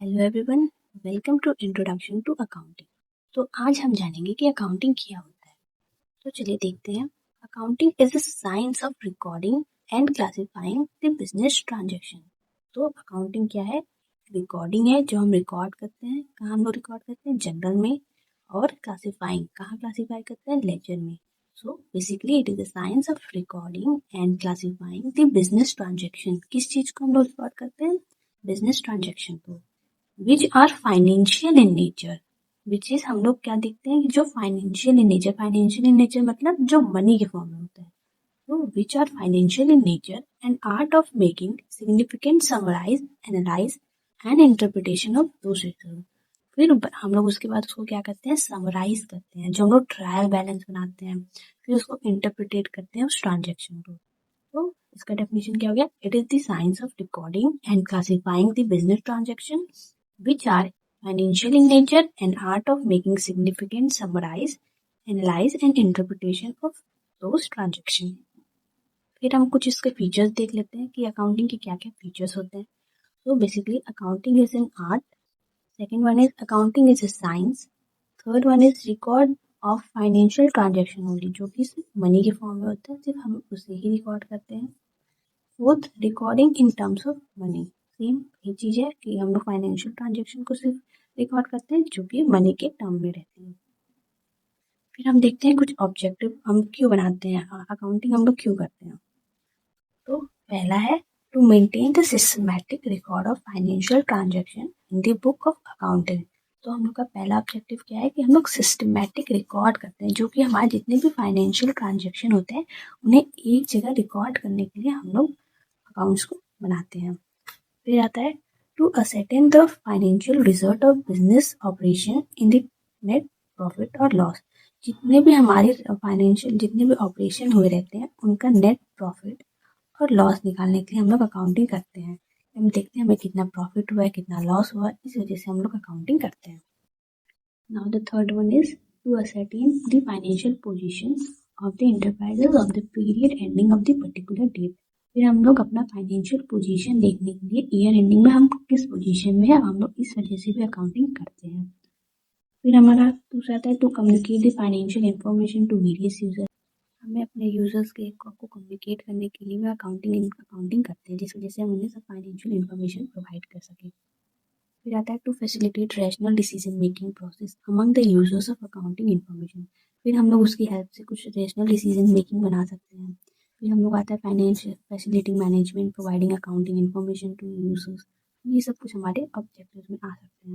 Hello everyone, welcome to introduction to accounting. तो आज हम जानेंगे कि अकाउंटिंग क्या होता है। तो चलिए देखते हैं। Accounting is the science of recording and classifying the business transaction. तो अकाउंटिंग क्या है? रिकॉर्डिंग है, जो हम रिकॉर्ड करते हैं। कहाँ हम लोग रिकॉर्ड करते हैं? जनरल में। और क्लासिफाइंग, कहाँ क्लासीफाई करते हैं? लेजर में। So basically it is the science of recording and classifying the business transaction. किस चीज को हम लोग रिकॉर्ड करते हैं? बिजनेस ट्रांजैक्शन को, which are financial in nature. Which is हम लोग क्या देखते हैं कि जो financial in nature, financial in nature मतलब जो मनी के फॉर्म में होता है। तो which are financial in nature and art of making significant summarise, analyse and interpretation of those result. फिर हम लोग उसके बाद उसको क्या करते हैं? समराइज करते हैं, जो हम लोग ट्रायल बैलेंस बनाते हैं। फिर उसको इंटरप्रिटेट करते हैं उस ट्रांजेक्शन को। तो इसका डेफिनेशन क्या हो गया? It is the science of recording and classifying the business transaction which are financial in nature and art of making significant summarize, analyze and interpretation of those transactions। फिर हम कुछ इसके फीचर्स देख लेते हैं कि अकाउंटिंग के क्या क्या फीचर्स होते हैं। तो basically accounting is an art, second one is accounting is a science, third one is record of financial transaction only, जो कि सिर्फ मनी के फॉर्म में होता है, सिर्फ हम उसे ही रिकॉर्ड करते हैं। Fourth, recording in terms of money. Same ये चीज़ है कि हम लोग फाइनेंशियल ट्रांजेक्शन को सिर्फ रिकॉर्ड करते हैं जो कि मनी के टर्म में रहते हैं। फिर हम देखते हैं कुछ ऑब्जेक्टिव हम क्यों बनाते हैं, अकाउंटिंग हम लोग क्यों करते हैं। तो पहला है to maintain the systematic record of financial transaction in the book of accounting. तो हम लोग का पहला ऑब्जेक्टिव क्या है कि हम लोग सिस्टमैटिक रिकॉर्ड करते हैं, जो कि हमारे जितने भी फाइनेंशियल ट्रांजेक्शन होते हैं उन्हें एक जगह रिकॉर्ड करने के लिए हम लोग अकाउंट्स को बनाते हैं। फिर आता है to ascertain the financial result of business operation in the net profit और लॉस। जितने भी हमारे फाइनेंशियल जितने भी ऑपरेशन हुए रहते हैं उनका नेट प्रॉफिट और लॉस निकालने के लिए हम लोग अकाउंटिंग करते हैं। हम देखते हैं हमें कितना प्रॉफिट हुआ है, कितना लॉस हुआ है, इस वजह से हम लोग अकाउंटिंग करते हैं। Now the third one is to ascertain the financial position of the enterprises of the period ending of the particular date. फिर हम लोग अपना फाइनेंशियल पोजीशन देखने के लिए ईयर एंडिंग में हम किस पोजीशन में है, हम लोग इस वजह से भी अकाउंटिंग करते हैं। फिर हमारा दूसरा आता है to communicate the financial information to various user. हमें अपने यूजर्स के को कम्युनिकेट करने के लिए भी अकाउंटिंग करते हैं, जिस वजह से हम उन्हें सब फाइनेंशियल इंफॉर्मेशन प्रोवाइड कर सकें। फिर आता है to facilitate rational decision making process among the users of accounting information. फिर हम लोग उसकी हेल्प से कुछ रैशनल डिसीजन मेकिंग बना सकते हैं। फिर हम लोग आता है financial facilitating management providing accounting information to users. ये सब कुछ हमारे ऑब्जेक्टिव्स में आ सकते